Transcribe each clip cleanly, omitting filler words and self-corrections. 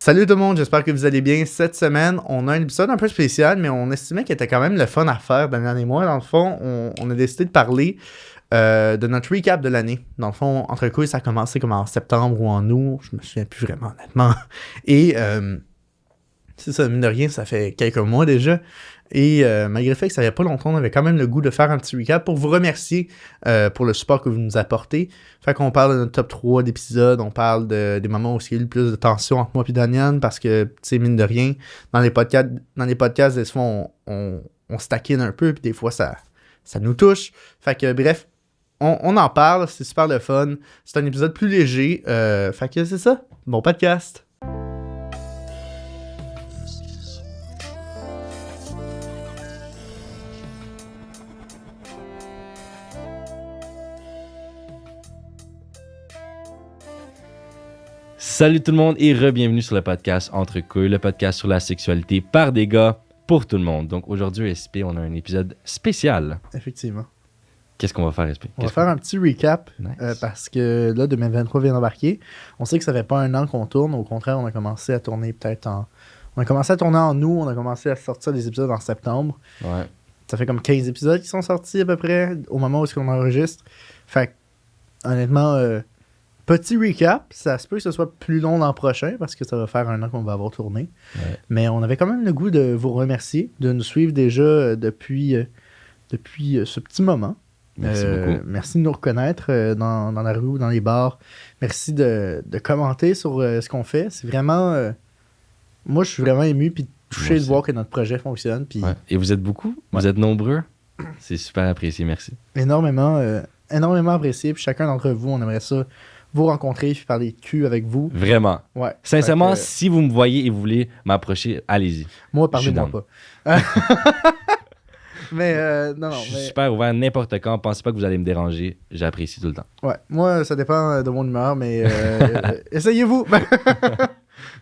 Salut tout le monde, j'espère que vous allez bien. Cette semaine, on a un épisode un peu spécial, mais on estimait qu'il était quand même le fun à faire dans le dernier mois. Dans le fond, on a décidé de parler de notre recap de l'année. Dans le fond, entre couilles, ça a commencé comme en septembre ou en août. Je me souviens plus vraiment, honnêtement. Et c'est ça, mine de rien, ça fait quelques mois déjà. Et malgré le fait que ça fait pas longtemps, on avait quand même le goût de faire un petit recap pour vous remercier pour le support que vous nous apportez. Fait qu'on parle de notre top 3 d'épisodes, on parle des moments où il y a eu le plus de tension entre moi et Daniel, parce que, tu sais, mine de rien, dans les podcasts, des fois, on se taquine un peu, puis des fois, ça nous touche. Fait que, bref, on en parle, c'est super le fun. C'est un épisode plus léger. Fait que c'est ça. Bon podcast. Salut tout le monde et re-bienvenue sur le podcast Entre couilles, le podcast sur la sexualité par des gars pour tout le monde. Donc aujourd'hui, SP, on a un épisode spécial. Effectivement. Qu'est-ce qu'on va faire, SP? On va faire un petit recap Nice. parce que là, 2023 vient d'embarquer. On sait que ça fait pas un an qu'on tourne. Au contraire, on a commencé à tourner On a commencé à tourner en août. On a commencé à sortir des épisodes en septembre. Ouais. Ça fait comme 15 épisodes qui sont sortis à peu près au moment où on enregistre. Fait que, honnêtement, petit recap. Ça se peut que ce soit plus long l'an prochain parce que ça va faire un an qu'on va avoir tourné. Ouais. Mais on avait quand même le goût de vous remercier, de nous suivre déjà depuis ce petit moment. Merci beaucoup. Merci de nous reconnaître dans la rue ou dans les bars. Merci de commenter sur ce qu'on fait. C'est vraiment... moi, je suis vraiment ému puis touché de voir que notre projet fonctionne. Puis Ouais. Et vous êtes beaucoup? Vous êtes nombreux? C'est super apprécié, merci. énormément apprécié. Puis chacun d'entre vous, on aimerait ça vous rencontrer puis parler de cul avec vous. Vraiment. Ouais. Sincèrement, Fait que, si vous me voyez et vous voulez m'approcher, allez-y. moi, je suis parlez-moi pas. Mais non, Je suis mais... super ouvert n'importe quand. Pensez pas que vous allez me déranger. J'apprécie tout le temps. Ouais, moi, ça dépend de mon humeur, mais essayez-vous!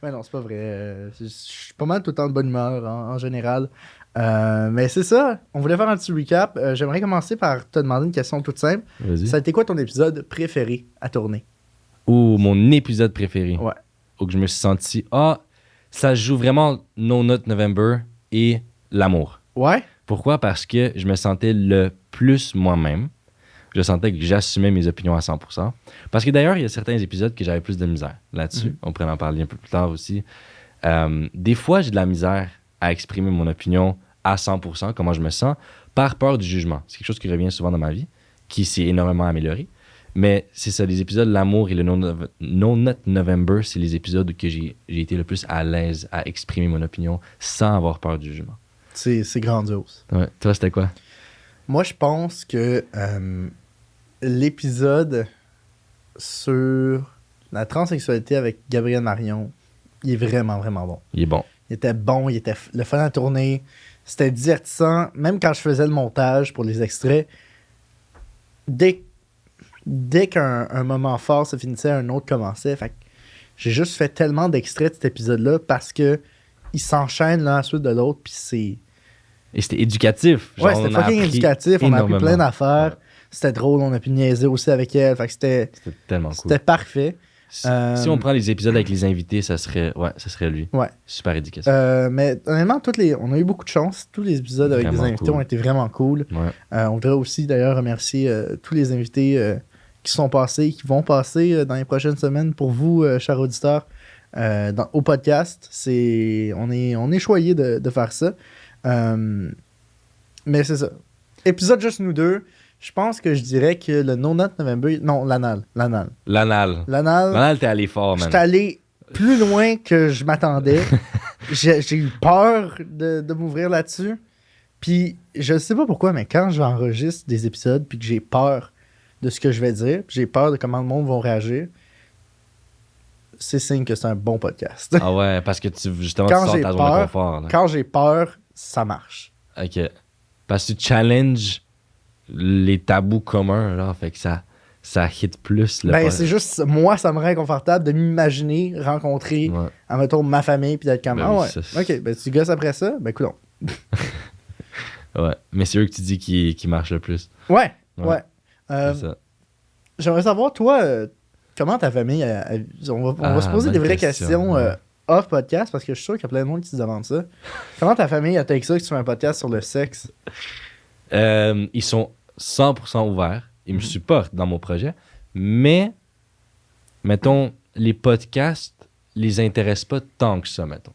Mais non, c'est pas vrai. Je suis pas mal tout le temps de bonne humeur en général. Mais c'est ça, on voulait faire un petit recap. J'aimerais commencer par te demander une question toute simple. Vas-y. Ça a été quoi ton épisode préféré à tourner? Ou mon épisode préféré. Ouais. Où que je me suis senti, ça joue vraiment No Nut November et l'amour. Ouais? Pourquoi? Parce que je me sentais le plus moi-même. Je sentais que j'assumais mes opinions à 100%. Parce que d'ailleurs, il y a certains épisodes que j'avais plus de misère là-dessus. On pourrait en parler un peu plus tard aussi. Des fois, j'ai de la misère à exprimer mon opinion à 100%, comment je me sens, par peur du jugement. C'est quelque chose qui revient souvent dans ma vie, qui s'est énormément amélioré. Mais c'est ça, les épisodes L'amour et le No Nut November, c'est les épisodes où j'ai été le plus à l'aise à exprimer mon opinion sans avoir peur du jugement. C'est grandiose. Ouais. Toi, c'était quoi? Moi, je pense que l'épisode sur la transsexualité avec Gabriel Marion, il est vraiment, vraiment bon. Il est bon. Il était bon, il était le fun à tourner. C'était divertissant. Même quand je faisais le montage pour les extraits, dès qu'un moment fort se finissait, un autre commençait. Fait que j'ai juste fait tellement d'extraits de cet épisode-là parce que il s'enchaîne l'un à la suite de l'autre. Puis c'est... Et c'était éducatif. Ouais, Genre, c'était on a fucking appris éducatif. On a appris énormément. plein d'affaires. Ouais. C'était drôle. On a pu niaiser aussi avec elle. Fait que c'était tellement cool. c'était parfait. Si on prend les épisodes avec les invités, ça serait lui. Ouais. Super éducatif. Mais honnêtement, on a eu beaucoup de chance. Tous les épisodes avec Vraiment des invités cool. ont été vraiment cool. Ouais. On voudrait aussi d'ailleurs remercier tous les invités qui sont passés, qui vont passer dans les prochaines semaines pour vous, chers auditeurs, au podcast. On est choyés de faire ça. Mais c'est ça. Épisode juste nous deux. Je pense que je dirais que le No Nut November... Non, l'anal. L'anal, t'es allé fort, man. J'étais allé plus loin que je m'attendais. J'ai eu peur de m'ouvrir là-dessus. Puis, je sais pas pourquoi, mais quand j'enregistre des épisodes puis que j'ai peur de ce que je vais dire, puis j'ai peur de comment le monde va réagir, c'est signe que c'est un bon podcast. Ah ouais, parce que justement, Quand tu sors j'ai ta zone de peur, confort. Là. Quand j'ai peur, ça marche. OK. Parce que tu challenges les tabous communs, là, fait que ça hit plus. C'est juste, moi, ça me rend inconfortable de m'imaginer rencontrer, Ouais. admettons, ma famille, puis d'être comme, Ben ah oui, ouais, ça, ok, ben tu gosses après ça, ben coudonc. Ouais, mais c'est eux que tu dis qui marchent le plus. Ouais. C'est ça. J'aimerais savoir, toi, comment ta famille... on va se poser bonne des vraies question, questions ouais. off podcast, parce que je suis sûr qu'il y a plein de monde qui se demande ça. Comment ta famille a take ça que tu fais un podcast sur le sexe? Ils sont 100% ouverts. Ils me supportent dans mon projet. Mais, mettons, les podcasts les intéressent pas tant que ça, mettons.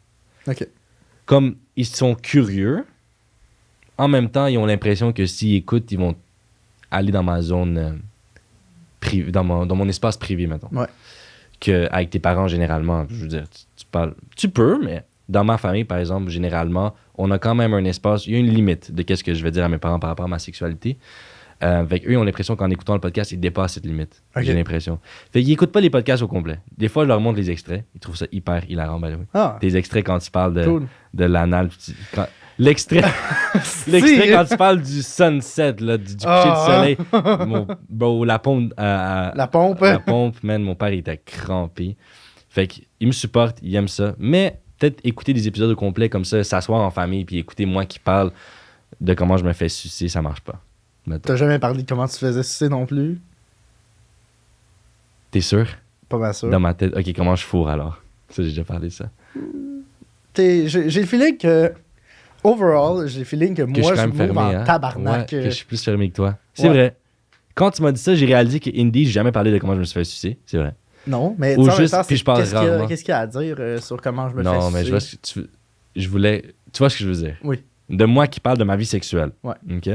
OK. Comme ils sont curieux, en même temps, ils ont l'impression que s'ils écoutent, ils vont aller dans ma zone privée, dans mon espace privé, mettons. Ouais. Avec tes parents, généralement, je veux dire, tu parles... Tu peux, mais dans ma famille, par exemple, généralement, on a quand même un espace... Il y a une limite de qu'est-ce que je vais dire à mes parents par rapport à ma sexualité. Fait eux, ils ont l'impression qu'en écoutant le podcast, ils dépassent cette limite. Okay. J'ai l'impression. Fait qu'ils écoutent pas les podcasts au complet. Des fois, je leur montre les extraits. Ils trouvent ça hyper hilarant, by the way. Ah. Des extraits quand tu parles Cool. de l'anal. L'extrait quand tu parles du sunset, là, du coucher de soleil. Bro, la pompe... La pompe. La pompe, man, mon père, il était crampé. Fait qu'ils me supportent, ils aiment ça. Mais peut-être écouter des épisodes au complet comme ça, s'asseoir en famille, puis écouter moi qui parle de comment je me fais sucer, ça marche pas. T'as jamais parlé de comment tu faisais sucer non plus? T'es sûr? Pas mal sûr. Dans ma tête. Ok, comment je fourre alors? Ça, j'ai déjà parlé de ça. J'ai le feeling que... Overall, j'ai le feeling que moi, je fermé, m'ouvre en tabarnak. Ouais, que je suis plus fermé que toi. C'est Ouais. vrai. Quand tu m'as dit ça, j'ai réalisé que Indy, j'ai jamais parlé de comment je me suis fait sucer. C'est vrai. Non, mais Ou en même juste, temps, puis je parle rarement. qu'est-ce qu'il y a à dire sur comment je me fais Non, sucer? mais je vois ce que je voulais... Tu vois ce que je veux dire? Oui. De moi qui parle de ma vie sexuelle. Ouais. OK?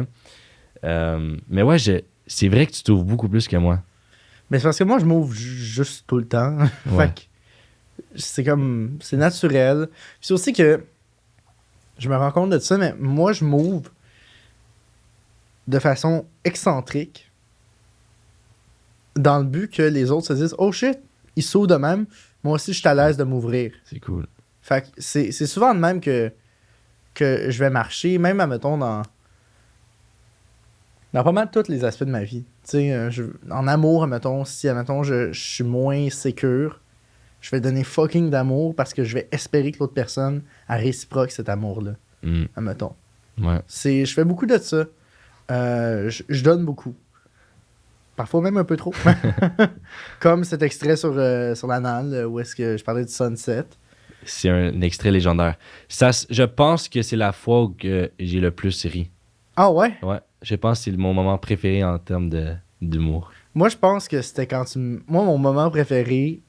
Mais ouais, c'est vrai que tu t'ouvres beaucoup plus que moi. Mais c'est parce que moi, je m'ouvre juste tout le temps. Ouais. Fait que c'est comme... C'est naturel. Puis c'est aussi que... Je me rends compte de ça, mais moi, je m'ouvre de façon excentrique dans le but que les autres se disent « Oh shit, ils s'ouvrent de même. Moi aussi, je suis à l'aise de m'ouvrir. » C'est cool. Fait que c'est souvent de même que je vais marcher, même, admettons, dans pas mal tous les aspects de ma vie. Tu sais, en amour, admettons, si, admettons, je suis moins sécure, je vais donner fucking d'amour parce que je vais espérer que l'autre personne a réciproque cet amour-là, admettons. Ouais. Je fais beaucoup de ça. Je donne beaucoup. Parfois même un peu trop. Comme cet extrait sur l'anal, où est-ce que je parlais du sunset. C'est un extrait légendaire. Ça, je pense que c'est la fois où j'ai le plus ri. Ah ouais? Ouais. Je pense que c'est mon moment préféré en termes d'humour. Moi, je pense que c'était quand tu... Moi, mon moment préféré,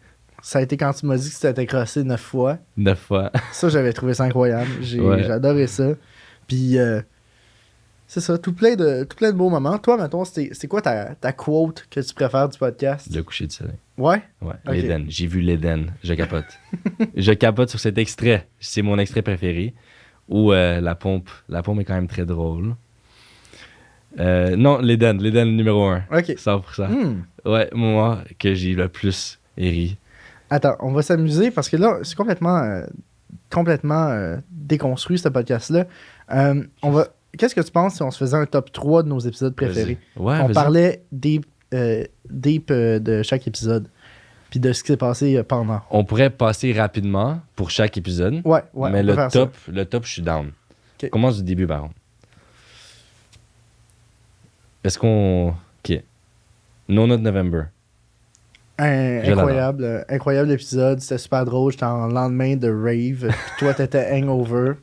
ça a été quand tu m'as dit que tu t'étais crossé 9 fois. 9 fois. Ça, j'avais trouvé ça incroyable. J'ai adoré ça. Puis, c'est ça, tout plein de beaux moments. Toi, mettons, c'est quoi ta quote que tu préfères du podcast? Le coucher de soleil. Ouais? Ouais, Ok. l'Éden. J'ai vu l'Éden. Je capote. Je capote sur cet extrait. C'est mon extrait préféré. Ou la pompe. La pompe est quand même très drôle. Non, l'Éden numéro 1. Ok. 100%. Ouais, moi, que j'ai le plus ri. Attends, on va s'amuser parce que là, c'est complètement déconstruit, ce podcast-là. Qu'est-ce que tu penses si on se faisait un top 3 de nos épisodes préférés? Ouais, On vas-y. parlait deep de chaque épisode, puis de ce qui s'est passé pendant. On pourrait passer rapidement pour chaque épisode. Ouais, mais on peut faire ça. le top, je suis down. Ok. Commence du début, par contre. Est-ce qu'on... OK. No Nut November. Je Incroyable épisode, c'était super drôle. J'étais en lendemain de rave, puis toi t'étais hangover.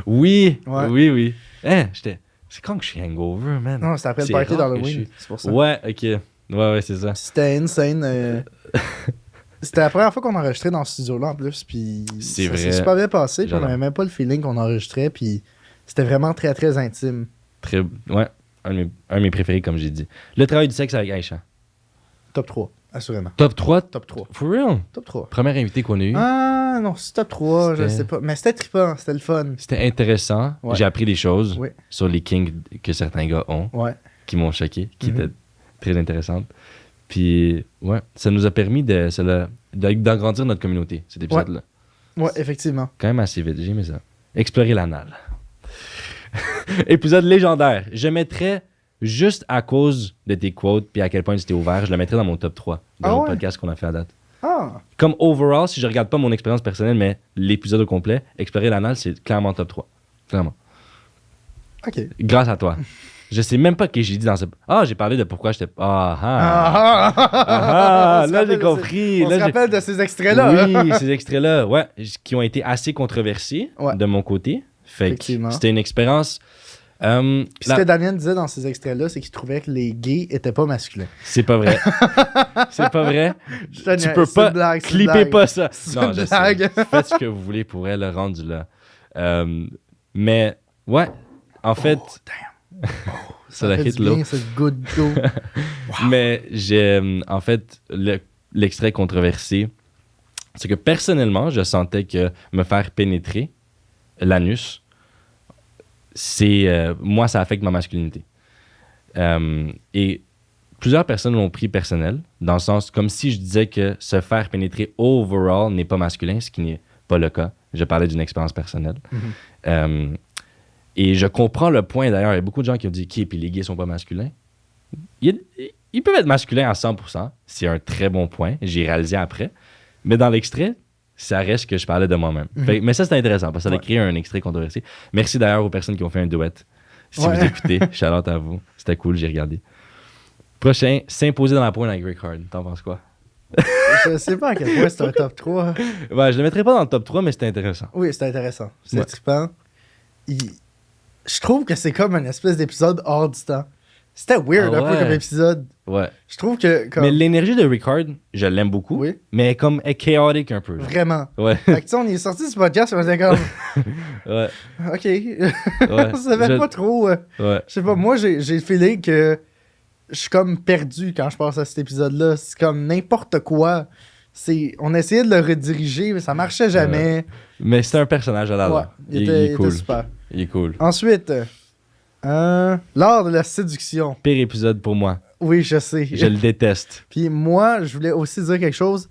Oui, Ouais. oui. Hein, c'est quand que je suis hangover, man? Non, c'était après le C'est party rare que d'Halloween, c'est pour ça. Ouais, OK. Ouais, c'est ça. C'était insane. C'était la première fois qu'on enregistrait dans ce studio-là en plus, puis C'est ça vrai. s'est super bien passé, puis on J'adore. n'avait même pas le feeling qu'on enregistrait, puis c'était vraiment très très intime. Ouais, un de mes préférés, comme j'ai dit. Le travail du sexe avec Aïcha. Top 3, assurément. Top 3? Top 3. For real? Top 3. Premier invité qu'on a eu. Ah non, c'est top 3, je C'était- sais pas. Mais c'était trippant, c'était le fun. C'était intéressant. Ouais. J'ai appris des choses Oui. sur les kinks que certains gars ont, Ouais. qui m'ont choqué, qui Mhm. étaient très intéressantes. Puis, ouais, ça nous a permis d'agrandir notre communauté, cet épisode-là. Ouais, effectivement. Quand même assez vite, j'ai aimé ça. Explorer l'anal. Épisode légendaire. Je mettrais, juste à cause de tes quotes puis à quel point tu t'es ouvert, je le mettrais dans mon top 3 de Ah nos ouais? podcasts qu'on a fait à date. Ah, Comme overall, si je regarde pas mon expérience personnelle, mais l'épisode au complet, Explorer l'anal, c'est clairement top 3. Clairement. ok. Grâce à toi. Je sais même pas ce que j'ai dit dans ce. Ah, j'ai parlé de pourquoi j'étais. Là, j'ai compris. On Là, se rappelle de ces extraits-là. Oui, ces extraits-là, ouais, qui ont été assez controversés de mon côté. Fait que c'était une expérience. Puis ce que Daniel disait dans ces extraits-là, c'est qu'il trouvait que les gays étaient pas masculins. C'est pas vrai. C'est pas vrai. Tu peux pas clipper pas ça. Non, je sais. Faites ce que vous voulez pour elle, le rendu là. Mais, ouais, en fait... Damn. Ça la hit là. C'est good go. Wow. Mais en fait, l'extrait controversé, c'est que personnellement, je sentais que me faire pénétrer l'anus, moi, ça affecte ma masculinité. Et plusieurs personnes l'ont pris personnel, dans le sens comme si je disais que se faire pénétrer overall n'est pas masculin, ce qui n'est pas le cas. Je parlais d'une expérience personnelle. Mm-hmm. Et je comprends le point, d'ailleurs. Il y a beaucoup de gens qui ont dit puis les gays sont pas masculins. Ils peuvent être masculins à 100%. C'est un très bon point. J'ai réalisé après. Mais dans l'extrait, ça reste que je parlais de moi-même. Mm-hmm. Mais ça, c'est intéressant parce que ça a créé un extrait controversé. Merci d'ailleurs aux personnes qui ont fait un duet. Si vous écoutez, shout-out à vous. C'était cool, j'ai regardé. Prochain, s'imposer dans la pointe avec Rick Hard. T'en penses quoi? Je sais pas à quel point c'est un top 3. Ouais, je le mettrais pas dans le top 3, mais c'était intéressant. Oui, c'était intéressant. C'est trippant. Je trouve que c'est comme une espèce d'épisode hors du temps. C'était weird un peu comme épisode. Ouais. Je trouve que... Mais l'énergie de Rick Hard, je l'aime beaucoup. Oui. Mais comme elle est chaotique un peu. Là. Vraiment. Ouais. Fait que tu sais, on est sorti du podcast et on était comme... ouais. OK. On savait pas trop. Ouais. Je sais pas, moi, j'ai le feeling que je suis comme perdu quand je passe à cet épisode-là. C'est comme n'importe quoi. On essayait de le rediriger, mais ça marchait jamais. Ouais. Mais c'était un personnage à la ouais, il est cool. était super. Il est cool. Ensuite, l'art de la séduction. Pire épisode pour moi. Oui, je sais. Je le déteste. Puis moi, je voulais aussi dire quelque chose.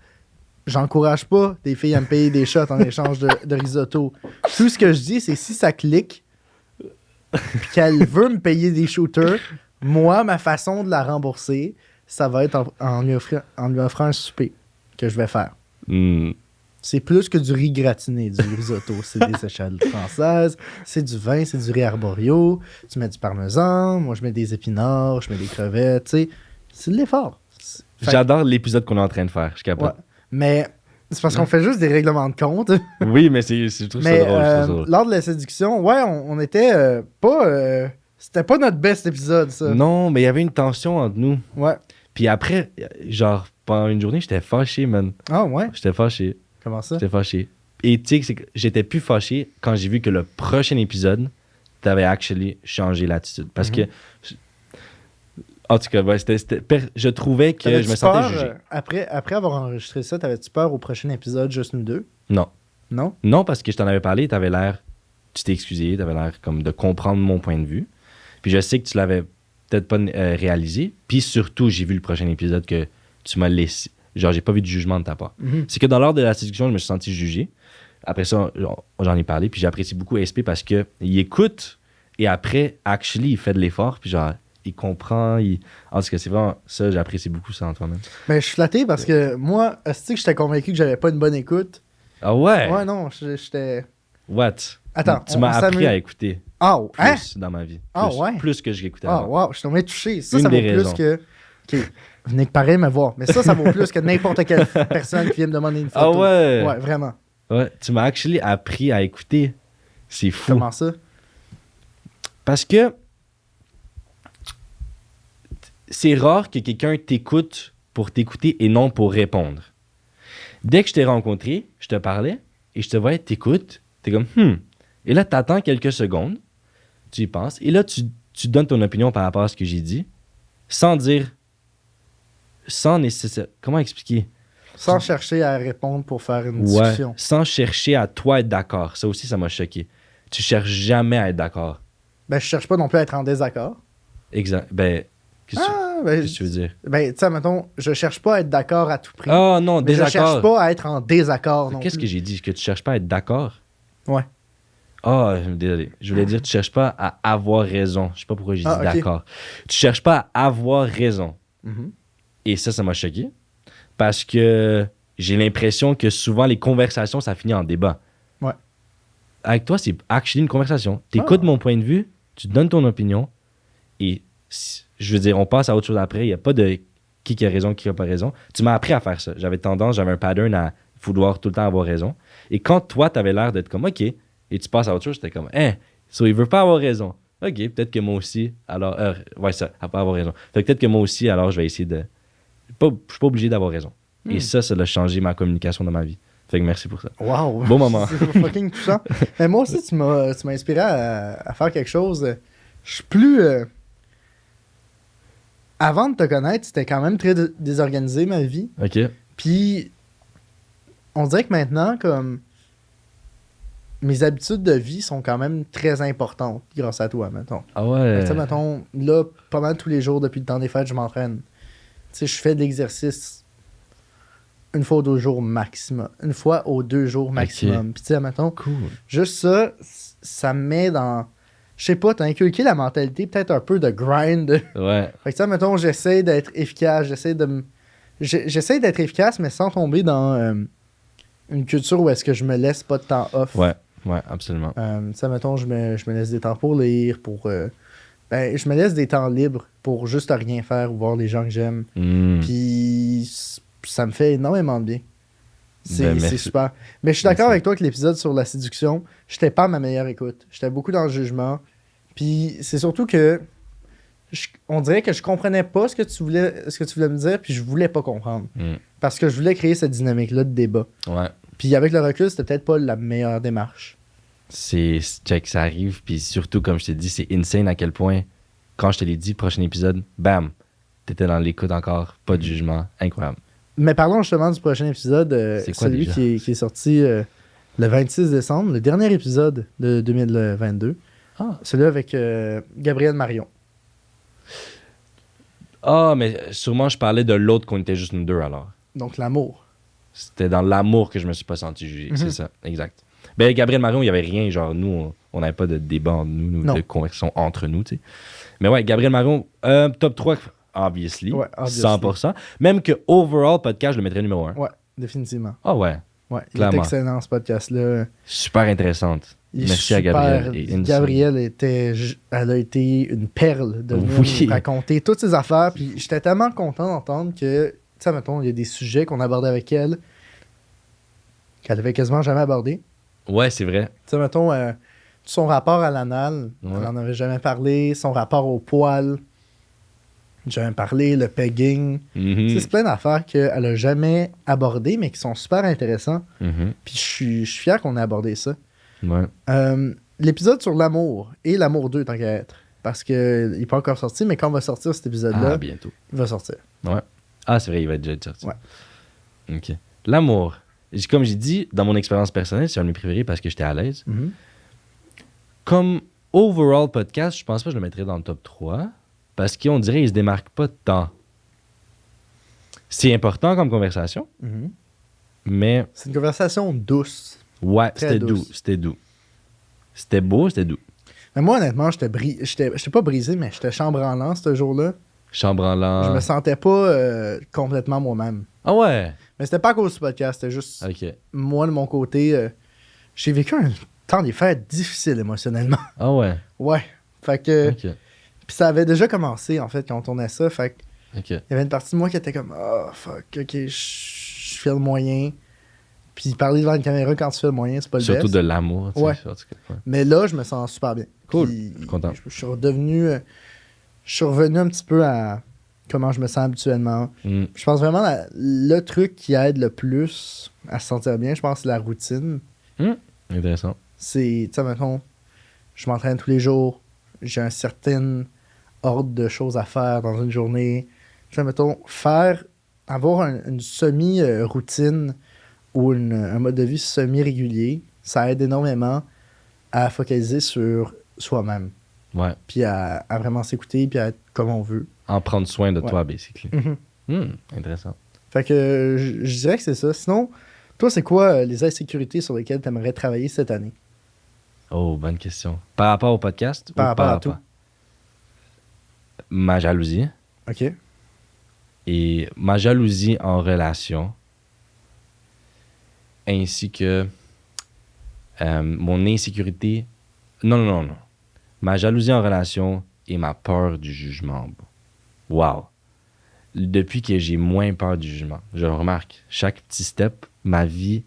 J'encourage pas des filles à me payer des shots en échange de risotto. Tout ce que je dis, c'est si ça clique, puis qu'elle veut me payer des shooters, moi, ma façon de la rembourser, ça va être en lui offrant un souper que je vais faire. Mm. C'est plus que du riz gratiné, du risotto. C'est des échalotes françaises, c'est du vin, c'est du riz arborio. Tu mets du parmesan, moi je mets des épinards, je mets des crevettes, tu sais. C'est de l'effort. J'adore l'épisode qu'on est en train de faire, je suis capable. Ouais. Mais c'est parce qu'on fait juste des règlements de compte. Oui, mais je trouve ça drôle. Lors de la séduction, ouais, on était pas... c'était pas notre best épisode, ça. Non, mais il y avait une tension entre nous. Ouais. Puis après, genre, pendant une journée, j'étais fâché, man. Ah ouais? J'étais fâché. Comment ça? J'étais fâché. Et tu sais, j'étais plus fâché quand j'ai vu que le prochain épisode, t'avais actually changé l'attitude. Parce que... En tout cas, ouais, je trouvais que je me sentais jugé. Après avoir enregistré ça, t'avais-tu peur au prochain épisode, juste nous deux? Non. Non? Non, parce que je t'en avais parlé, t'avais l'air... Tu t'es excusé, t'avais l'air comme de comprendre mon point de vue. Puis je sais que tu l'avais peut-être pas réalisé. Puis surtout, j'ai vu le prochain épisode que tu m'as laissé... Genre, j'ai pas vu de jugement de ta part. Mm-hmm. C'est que dans l'ordre de la séduction, je me suis senti jugé. Après ça, j'en ai parlé. Puis j'apprécie beaucoup SP parce qu'il écoute et après, actually, il fait de l'effort. Puis genre, il comprend. En tout cas, c'est vraiment ça, j'apprécie beaucoup ça en toi-même. Mais je suis flatté parce que moi, est-ce que j'étais convaincu que j'avais pas une bonne écoute? Ah ouais? Ouais, non, j'étais... What? Attends, tu m'as appris à écouter. Ah, hein? Plus dans ma vie. Plus, ah ouais? Plus que je l'écoutais avant. Ah wow, je suis tombé touché. Ça vaut plus que... OK, venez que pareil me voir. Mais ça vaut plus que n'importe quelle personne qui vient me demander une photo. Ah ouais? Ouais, vraiment. Ouais, tu m'as actually appris à écouter. C'est fou. Comment ça? Parce que c'est rare que quelqu'un t'écoute pour t'écouter et non pour répondre. Dès que je t'ai rencontré, je te parlais et je te voyais, t'écoutes, t'es comme Et là, t'attends quelques secondes, tu y penses, et là, tu donnes ton opinion par rapport à ce que j'ai dit, sans nécessaire... Comment expliquer? Sans chercher à répondre pour faire une discussion. Ouais, sans chercher à toi être d'accord. Ça aussi, ça m'a choqué. Tu cherches jamais à être d'accord. Ben, je cherche pas non plus à être en désaccord. Exact. Ben, qu'est-ce que tu veux dire? Ben, tu sais, mettons, je cherche pas à être d'accord à tout prix. Ah non, désaccord. Je cherche pas à être en désaccord non plus. Qu'est-ce que j'ai dit? Que tu cherches pas à être d'accord? Ouais. Ah, désolé. Je voulais dire, tu cherches pas à avoir raison. Je sais pas pourquoi j'ai dit d'accord. Tu cherches pas à avoir raison. Mm-hmm. Et ça m'a choqué. Parce que j'ai l'impression que souvent, les conversations, ça finit en débat. Ouais. Avec toi, c'est actually une conversation. Tu écoutes mon point de vue, tu donnes ton opinion, Et je veux dire, on passe à autre chose après. Il n'y a pas de qui a raison, qui n'a pas raison. Tu m'as appris à faire ça. J'avais un pattern à vouloir tout le temps avoir raison. Et quand toi, tu avais l'air d'être comme OK, et tu passes à autre chose, j'étais comme so il veut pas avoir raison. OK, peut-être que moi aussi, alors. Ouais, ça, elle pas avoir raison. Fait que peut-être que moi aussi, alors je vais essayer de. Je suis pas obligé d'avoir raison. Et ça a changé ma communication dans ma vie. Fait que merci pour ça. Wow! Beau moment. C'est fucking touchant. Mais moi aussi, tu m'as inspiré à faire quelque chose. Je suis plus. Avant de te connaître, c'était quand même très désorganisé, ma vie. OK. Puis, on dirait que maintenant, comme. Mes habitudes de vie sont quand même très importantes grâce à toi, mettons. Ah ouais. Tu sais, mettons, là, pas mal tous les jours depuis le temps des fêtes, je m'entraîne. Tu sais, je fais de l'exercice une fois aux 2 jours maximum. Une fois aux 2 jours maximum. Puis tu sais, mettons, Cool. juste ça, ça me met dans... Je sais pas, t'as inculqué la mentalité peut-être un peu de grind. Ouais. Fait que ça, mettons, j'essaie d'être efficace, j'essaie d'être efficace, mais sans tomber dans une culture où est-ce que je me laisse pas de temps off. Ouais, absolument. Ça, mettons, je me laisse des temps pour lire, pour... je me laisse des temps libres pour juste rien faire ou voir les gens que j'aime. Puis ça me fait énormément de bien. C'est super. Mais je suis d'accord avec toi que l'épisode sur la séduction, j'étais pas à ma meilleure écoute. J'étais beaucoup dans le jugement. Puis c'est surtout que on dirait que je comprenais pas ce que tu voulais me dire, puis je voulais pas comprendre. Parce que je voulais créer cette dynamique-là de débat. Ouais. Puis avec le recul, c'était peut-être pas la meilleure démarche. Check, ça arrive. Puis surtout, comme je t'ai dit, c'est insane à quel point, quand je te l'ai dit, prochain épisode, bam, t'étais dans l'écoute encore, pas de jugement. Incroyable. Mais parlons justement du prochain épisode. C'est quoi celui déjà? qui est sorti le 26 décembre, le dernier épisode de 2022. Celui avec Gabriel Marion. Ah, mais sûrement, je parlais de l'autre qu'on était juste nous deux alors. Donc l'amour. C'était dans l'amour que je me suis pas senti jugé. C'est ça, exact. Ben, Gabriel Marion, il y avait rien. Genre, nous, on n'avait pas de débat entre nous, de conversation entre nous, tu sais. Mais ouais, Gabriel Marion, top 3, obviously. Ouais, obviously. 100%. Même que overall podcast, je le mettrais numéro 1. Ouais, définitivement. Ah ouais. Ouais, il Clairement. est excellent ce podcast-là. Super intéressante. Il est Merci à super. Gabriel. Gabrielle elle a été une perle de nous raconter toutes ses affaires. Puis j'étais tellement content d'entendre que, tu sais, mettons, il y a des sujets qu'on abordait avec elle qu'elle avait quasiment jamais abordé. Ouais, c'est vrai. Tu sais, mettons, son rapport à l'anal, elle en avait jamais parlé. Son rapport au poil, jamais parlé. Le pegging. C'est plein d'affaires qu'elle a jamais abordées, mais qui sont super intéressantes. Puis je suis fier qu'on ait abordé ça. Ouais. L'épisode sur l'amour et l'amour 2, tant qu'à être. Parce qu'il n'est pas encore sorti, mais quand on va sortir cet épisode-là, bientôt. il va sortir. Ouais. Ah, c'est vrai, il va déjà être sorti. Ouais. OK. L'amour. Comme j'ai dit, dans mon expérience personnelle, c'est un de mes préférés parce que j'étais à l'aise. Comme overall podcast, je pense pas que je le mettrais dans le top 3 parce qu'on dirait qu'il se démarque pas tant. C'est important comme conversation, mais... C'est une conversation douce. Ouais, Très c'était douce. doux, c'était doux. C'était beau, c'était doux. Mais moi, honnêtement, j'étais pas brisé, mais j'étais chambranlant ce jour-là. Chambranlant. Je me sentais pas complètement moi-même. Ah ouais? Mais c'était pas à cause du podcast, c'était juste OK. moi, de mon côté. J'ai vécu un temps des fêtes difficile émotionnellement. Ah ouais? Ouais. Fait que... OK. Puis ça avait déjà commencé, en fait, quand on tournait ça. Fait que OK. il y avait une partie de moi qui était comme « Oh, fuck, OK, je fais le moyen. » Puis parler devant une caméra quand tu fais le moyen, c'est pas le Surtout best. de l'amour, tu sais. Ouais. En tout cas, ouais. Mais là, je me sens super bien. Cool. Puis, Content. Je suis redevenu... je suis revenu un petit peu à comment je me sens habituellement. Je pense vraiment le truc qui aide le plus à se sentir bien, je pense, c'est la routine. Intéressant. C'est, tu sais, mettons, je m'entraîne tous les jours. J'ai un certain ordre de choses à faire dans une journée. Tu sais, mettons, avoir une semi-routine ou un mode de vie semi-régulier, ça aide énormément à focaliser sur soi-même. Ouais. Puis à vraiment s'écouter, puis à être comme on veut. En prendre soin de toi, basically. Intéressant. Fait que je dirais que c'est ça. Sinon, toi, c'est quoi les insécurités sur lesquelles tu aimerais travailler cette année? Oh, bonne question. Par rapport au podcast? Par rapport à tout. Ma jalousie. OK. Et ma jalousie en relation, ainsi que mon insécurité... Non. Ma jalousie en relation et ma peur du jugement. Wow! Depuis que j'ai moins peur du jugement, je le remarque. Chaque petit step, ma vie,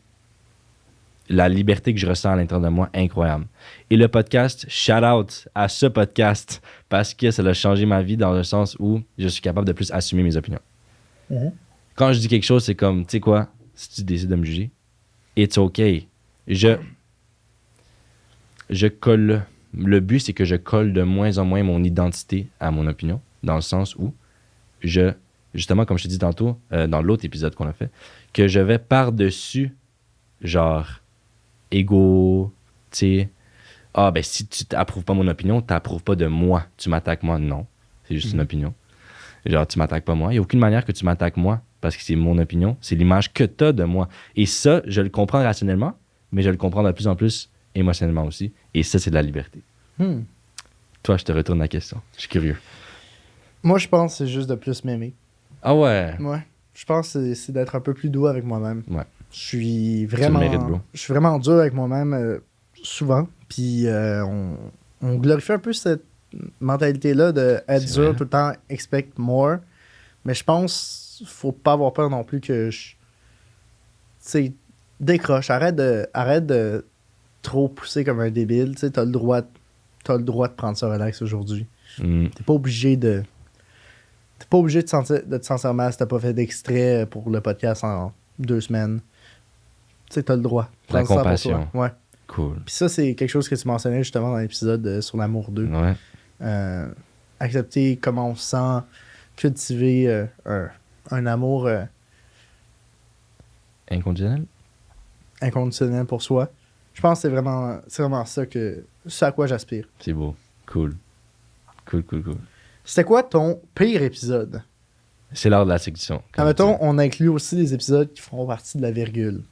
la liberté que je ressens à l'intérieur de moi, incroyable. Et le podcast, shout out à ce podcast parce que ça a changé ma vie dans le sens où je suis capable de plus assumer mes opinions. Quand je dis quelque chose, c'est comme, tu sais quoi, si tu décides de me juger, it's okay. Je colle. Le but, c'est que je colle de moins en moins mon identité à mon opinion, dans le sens où justement, comme je t'ai dit tantôt, dans l'autre épisode qu'on a fait, que je vais par-dessus, genre, ego, tu sais, ah, ben si tu n'approuves pas mon opinion, tu n'approuves pas de moi, tu m'attaques moi. Non, c'est juste une opinion. Genre, tu m'attaques pas moi. Il n'y a aucune manière que tu m'attaques moi, parce que c'est mon opinion, c'est l'image que tu as de moi. Et ça, je le comprends rationnellement, mais je le comprends de plus en plus émotionnellement aussi. Et ça, c'est de la liberté. Toi, je te retourne la question. Je suis curieux. Moi, je pense que c'est juste de plus m'aimer. Ah ouais? Ouais. Je pense que c'est d'être un peu plus doux avec moi-même. Ouais. Je suis vraiment... Tu le mérites, bro. Je suis vraiment dur avec moi-même souvent. Puis on glorifie un peu cette mentalité-là de être C'est dur vrai. tout le temps, expect more. Mais je pense qu'il faut pas avoir peur non plus que je... Tu sais, décroche. Arrête de trop pousser comme un débile. Tu sais, t'as le droit de prendre ça relax aujourd'hui. T'es pas obligé de... T'es pas obligé de te sentir mal si t'as pas fait d'extrait pour le podcast en 2 semaines. Tu sais, t'as le droit. La Prends ça pour compassion. toi. Ouais. Cool. Puis ça, c'est quelque chose que tu mentionnais justement dans l'épisode sur l'amour 2. Ouais. Accepter comment on se sent, cultiver un amour Inconditionnel? inconditionnel pour soi. Je pense que c'est vraiment ça à quoi j'aspire. C'est beau. Cool. Cool. C'était quoi ton pire épisode? C'est l'art de la séduction. Admettons, on inclut aussi des épisodes qui font partie de la virgule.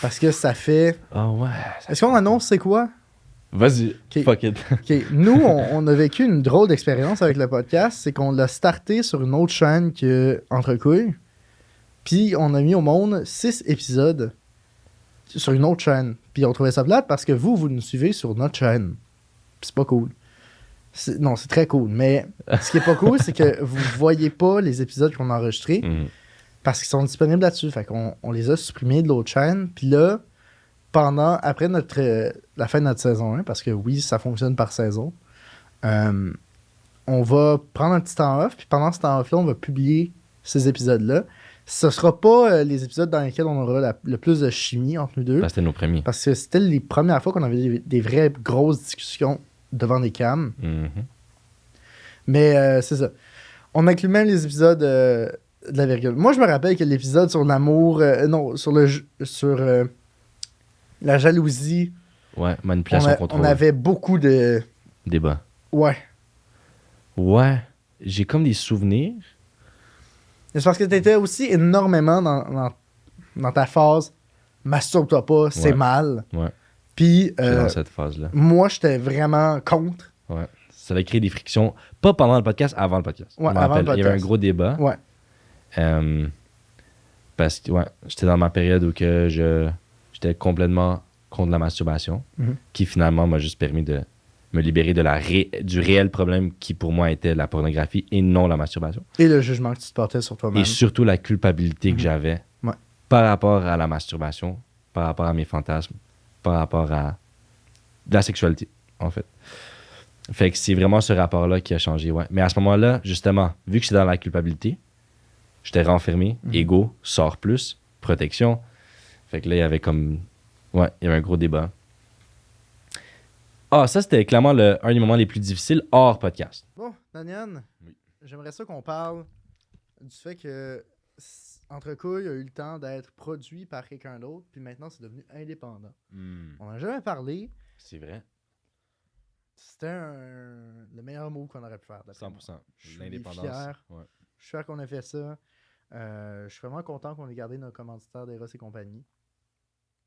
Parce que ça fait... Ah ouais. Est-ce qu'on annonce c'est quoi? Vas-y. Ok. Fuck it. OK. Nous, on a vécu une drôle d'expérience avec le podcast. C'est qu'on l'a starté sur une autre chaîne que Entre Couilles. Puis on a mis au monde 6 épisodes sur une autre chaîne. Puis on trouvait ça plate parce que vous nous suivez sur notre chaîne. Puis c'est pas cool. Non, c'est très cool. Mais ce qui est pas cool, c'est que vous voyez pas les épisodes qu'on a enregistrés parce qu'ils sont disponibles là-dessus. Fait qu'on les a supprimés de l'autre chaîne. Puis là, après la fin de notre saison 1, parce que oui, ça fonctionne par saison, on va prendre un petit temps off. Puis pendant ce temps off-là, on va publier ces épisodes-là. Ce sera pas les épisodes dans lesquels on aura le plus de chimie entre nous deux. C'était nos premiers. Parce que c'était les premières fois qu'on avait des vraies grosses discussions devant des cams. Mais c'est ça. On inclut même les épisodes de la virgule. Moi, je me rappelle que l'épisode sur l'amour... sur la jalousie... Ouais, manipulation contrôle. On avait beaucoup de... Débat. Ouais. Ouais. J'ai comme des souvenirs. C'est parce que t'étais aussi énormément dans ta phase « masturbe-toi pas, c'est mal Ouais. » Puis J'étais dans cette phase-là. moi, j'étais vraiment contre. Ouais. Ça avait créé des frictions, pas pendant le podcast, avant le podcast. Ouais, Je me avant rappelle, le podcast. il y avait un gros débat. Ouais. Parce que j'étais dans ma période où j'étais complètement contre la masturbation, qui finalement m'a juste permis de me libérer du réel problème qui pour moi était la pornographie et non la masturbation. Et le jugement que tu te portais sur toi-même. Et surtout la culpabilité que j'avais par rapport à la masturbation, par rapport à mes fantasmes, par rapport à la sexualité, en fait. Fait que c'est vraiment ce rapport-là qui a changé, ouais. Mais à ce moment-là, justement, vu que j'étais dans la culpabilité, j'étais renfermé, ego, sort plus, protection. Fait que là, il y avait comme... Ouais, il y avait un gros débat. Ah, ça, c'était clairement un des moments les plus difficiles hors podcast. Bon, Daniel, j'aimerais ça qu'on parle du fait que Entre Couilles a eu le temps d'être produit par quelqu'un d'autre, puis maintenant, c'est devenu indépendant. On n'a jamais parlé. C'est vrai. C'était le meilleur mot qu'on aurait pu faire. 100%. L'indépendance. Ouais. Je suis fier qu'on ait fait ça. Je suis vraiment content qu'on ait gardé nos commanditaires d'Eros et compagnie.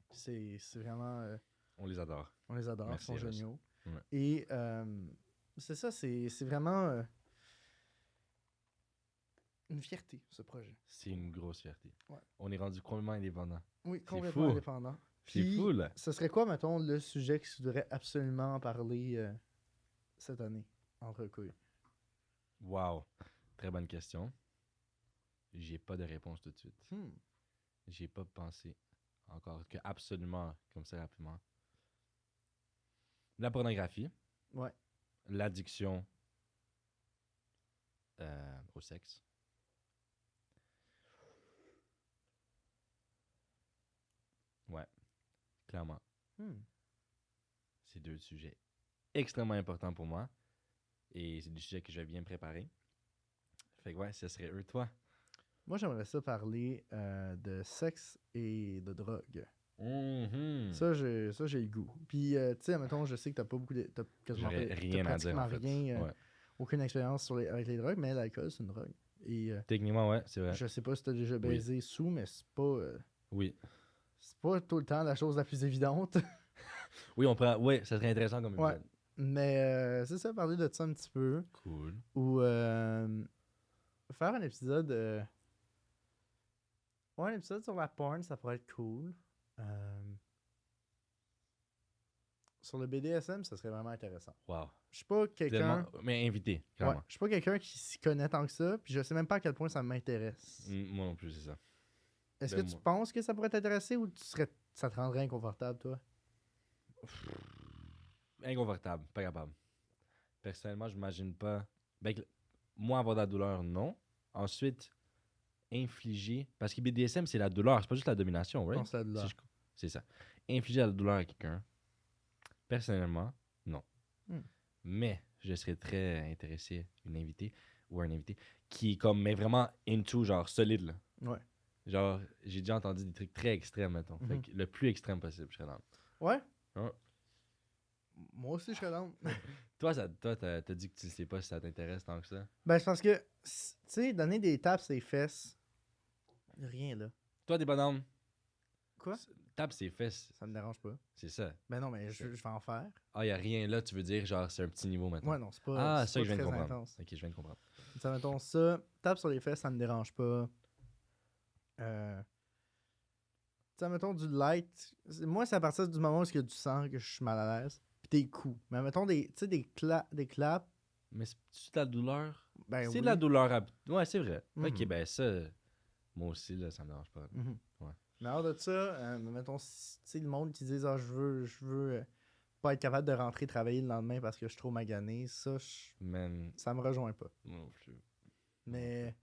C'est vraiment... On les adore. On les adore, Merci, ils sont Eros. géniaux. Ouais. Et c'est ça, c'est vraiment une fierté, ce projet. C'est une grosse fierté. Ouais. On est rendu complètement indépendant. Oui, complètement fou. indépendant. C'est Puis, fou, là. ce serait quoi, mettons, le sujet que tu devrais absolument en parler cette année? Entre couilles. Wow. Très bonne question. J'ai pas de réponse tout de suite. J'ai pas pensé encore que absolument comme ça rapidement. La pornographie, Ouais. l'addiction au sexe. Ouais, clairement. C'est deux sujets extrêmement importants pour moi. Et c'est des sujets que je viens préparer. Fait que ouais, ce serait eux, toi. Moi, j'aimerais ça parler de sexe et de drogue. Mhm. Ça, j'ai le goût. Puis, tu sais, mettons, je sais que t'as pas beaucoup t'as quasiment J'aurais pas, rien t'as à dire, pratiquement en fait. rien, Ouais. aucune expérience avec les drogues, mais l'alcool, c'est une drogue. Et Techniquement, ouais, c'est vrai. je sais pas si t'as déjà baisé sous, mais Oui. c'est pas tout le temps la chose la plus évidente. Oui, on prend. Ouais, ça serait intéressant comme Ouais. épisode. Mais c'est ça, parler de ça un petit peu. Cool. Ou faire un épisode. Ouais, un épisode sur la porn, ça pourrait être cool. Sur le BDSM, ça serait vraiment intéressant. Wow. Je suis pas quelqu'un. Mais invité, Ouais, clairement. je suis pas quelqu'un qui s'y connaît tant que ça, puis je sais même pas à quel point ça m'intéresse. Moi non plus, c'est ça. Est-ce Ben, que tu moi- penses que ça pourrait t'intéresser ou ça te rendrait inconfortable, toi? Inconfortable, pas capable. Personnellement, je m'imagine pas. Ben, moi, avoir de la douleur, non. Ensuite, infliger. Parce que BDSM, c'est la douleur, c'est pas juste la domination, right? Non, c'est la douleur. C'est ça. Infliger la douleur à quelqu'un, personnellement, non. Mais je serais très intéressé, une invitée ou un invité, qui est comme, mais vraiment into, genre solide, là. Ouais. Genre, j'ai déjà entendu des trucs très extrêmes, mettons. Fait que le plus extrême possible, je serais dans. Ouais? Ouais. Moi aussi, je serais down. Toi, t'as dit que tu sais pas si ça t'intéresse tant que ça. Ben, c'est parce que, tu sais, donner des tapes sur les fesses, y a rien là. Toi, des bonhommes, Quoi? tape ses fesses, Ça me dérange pas. c'est ça. Ben non, mais je vais en faire. Ah, y a rien là, tu veux dire, genre, c'est un petit niveau maintenant. Ouais, non, c'est pas. Ah, c'est ça pas que je viens de très comprendre. intense. Ok, je viens de comprendre. Ça, mettons ça, tape sur les fesses, ça me dérange pas. Tu sais, mettons du light. Moi, c'est à partir du moment où il y a du sang que je suis mal à l'aise. Puis des coups. Mais mettons des claps. Mais c'est de la douleur? Ben C'est oui. de la douleur. Ouais, c'est vrai. Mhm. Ok, ben ça, moi aussi, là, ça me dérange pas. Mhm. Ouais. Mais hors de ça, mettons, tu sais, le monde qui dit, ah, je veux pas être capable de rentrer travailler le lendemain parce que je suis trop magané, ça, Man, ça me rejoint pas. moi non plus. Mais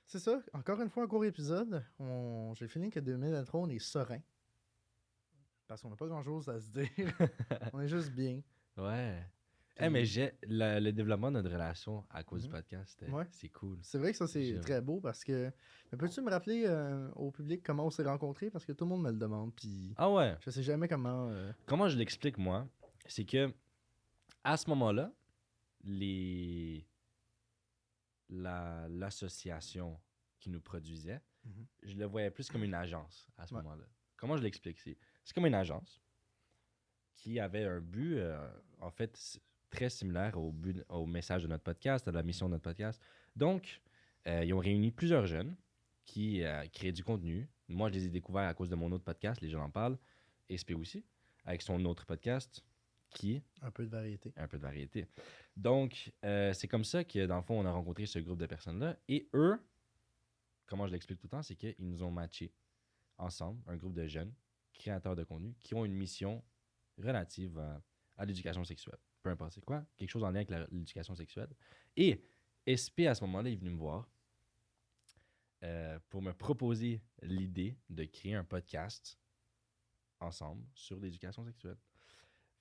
c'est ça. Encore une fois, un court épisode. J'ai fini que 2023, on est serein. Parce qu'on n'a pas grand-chose à se dire. On est juste bien. Ouais. Puis- Mais le développement de notre relation à cause du podcast, Ouais. c'est cool. C'est vrai que ça, c'est J'aime. très beau parce que... Mais peux-tu me rappeler au public comment on s'est rencontrés? Parce que tout le monde me le demande, puis Ah ouais. je sais jamais comment... Comment je l'explique, moi, c'est que à ce moment-là, l'association qui nous produisait, Mhm. je le voyais plus comme une agence à ce Ouais. moment-là. Comment je l'explique? C'est comme une agence qui avait un but, en fait, très similaire au message de notre podcast, à la mission de notre podcast. Donc, ils ont réuni plusieurs jeunes qui créaient du contenu. Moi, je les ai découverts à cause de mon autre podcast, Les jeunes en parlent, et SP aussi, avec son autre podcast qui Un peu de variété. un peu de variété. Donc, c'est comme ça que, dans le fond, on a rencontré ce groupe de personnes-là. Et eux, comment je l'explique tout le temps, c'est qu'ils nous ont matchés ensemble, un groupe de jeunes créateurs de contenu qui ont une mission relative à l'éducation sexuelle. Peu importe c'est quoi, quelque chose en lien avec l'éducation sexuelle. Et SP, à ce moment-là, est venu me voir pour me proposer l'idée de créer un podcast ensemble sur l'éducation sexuelle.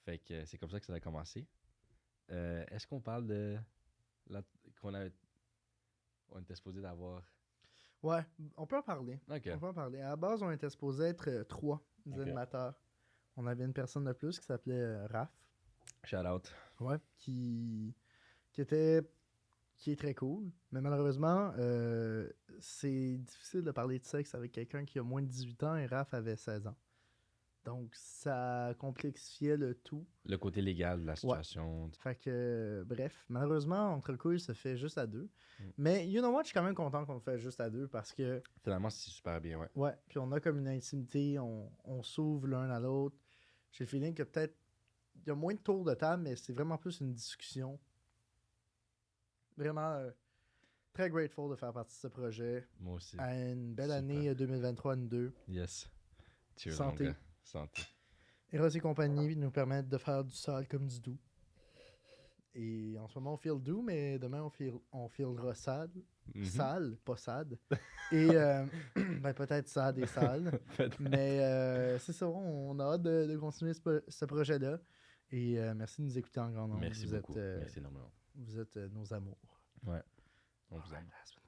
Fait que c'est comme ça que ça a commencé. Est-ce qu'on parle de on était supposé d'avoir. Ouais, on peut en parler. Ok. On peut en parler. À la base, on était supposé être 3 Ok. animateurs. On avait une personne de plus qui s'appelait Raph. Shout out. Ouais. Qui est très cool. Mais malheureusement, c'est difficile de parler de sexe avec quelqu'un qui a moins de 18 ans et Raph avait 16 ans. Donc, ça complexifiait le tout. Le côté légal de la situation. Fait que, bref, malheureusement, Entre le couille se fait juste à 2. Mm. Mais, you know what, je suis quand même content qu'on le fait juste à 2 parce que, Finalement, c'est super bien, ouais. ouais, puis on a comme une intimité, on s'ouvre l'un à l'autre. J'ai le feeling que peut-être, il y a moins de tours de table, mais c'est vraiment plus une discussion vraiment très grateful de faire partie de ce projet. Moi aussi. À une belle Super. année 2023, nous deux. Yes. Cheers, Santé. mon gars. Santé. Eros et compagnie nous permettent de faire du sale comme du doux. Et en ce moment, on feel doux, mais demain, on feelera sale. Sale, pas sad. Et ben, peut-être sad et sale. Mais c'est ça, on a hâte de continuer ce projet-là. Et merci de nous écouter en grand nombre. Merci beaucoup. Merci énormément. Vous êtes nos amours. Ouais. On vous aime. À la semaine